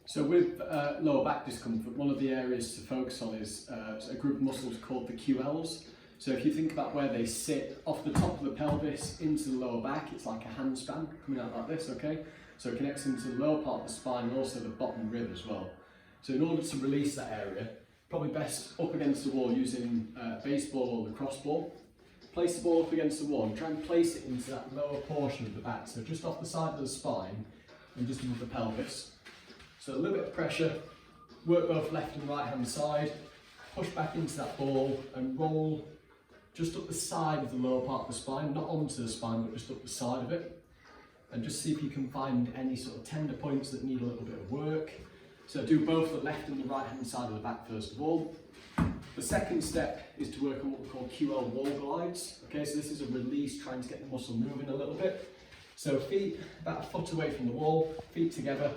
So with lower back discomfort, one of the areas to focus on is a group of muscles called the QLs. So if you think about where they sit, off the top of the pelvis into the lower back, it's like a handspan coming out like this, okay? So it connects into the lower part of the spine and also the bottom rib as well. So in order to release that area, probably best up against the wall using a baseball or lacrosse ball. Place the ball up against the wall and try and place it into that lower portion of the back, so just off the side of the spine and just above the pelvis. So a little bit of pressure, work both left and right hand side, push back into that ball and roll just up the side of the lower part of the spine, not onto the spine but just up the side of it. And just see if you can find any sort of tender points that need a little bit of work. So do both the left and the right hand side of the back first of all. The second step is to work on what we call QL wall glides. Okay, so this is a release trying to get the muscle moving a little bit. So feet about a foot away from the wall, feet together,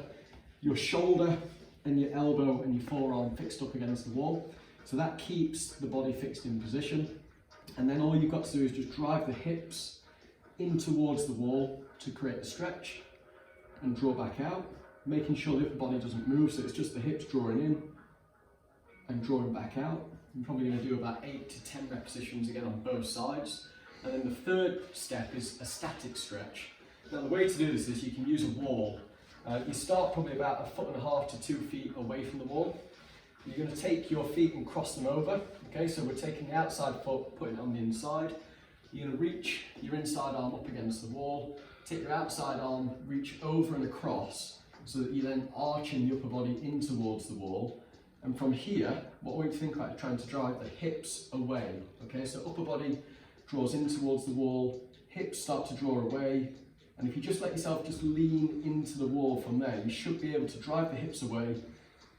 your shoulder and your elbow and your forearm fixed up against the wall. So that keeps the body fixed in position. And then all you've got to do is just drive the hips in towards the wall to create a stretch and draw back out, making sure that the body doesn't move, so it's just the hips drawing in and drawing back out. I'm probably going to do about 8 to 10 repetitions again on both sides. And then the third step is a static stretch. Now the way to do this is you can use a wall. You start probably about 1.5 to 2 feet away from the wall. You're going to take your feet and cross them over. Okay, so we're taking the outside foot, putting it on the inside. You're going to reach your inside arm up against the wall, take your outside arm, reach over and across, so that you're then arching the upper body in towards the wall. And from here, what we think about is trying to drive the hips away. Okay, so upper body draws in towards the wall, hips start to draw away, and if you just let yourself just lean into the wall from there, you should be able to drive the hips away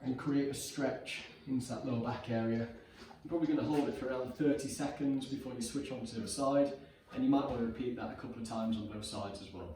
and create a stretch into that lower back area. You're probably going to hold it for around 30 seconds before you switch on to the other side, and you might want to repeat that a couple of times on both sides as well.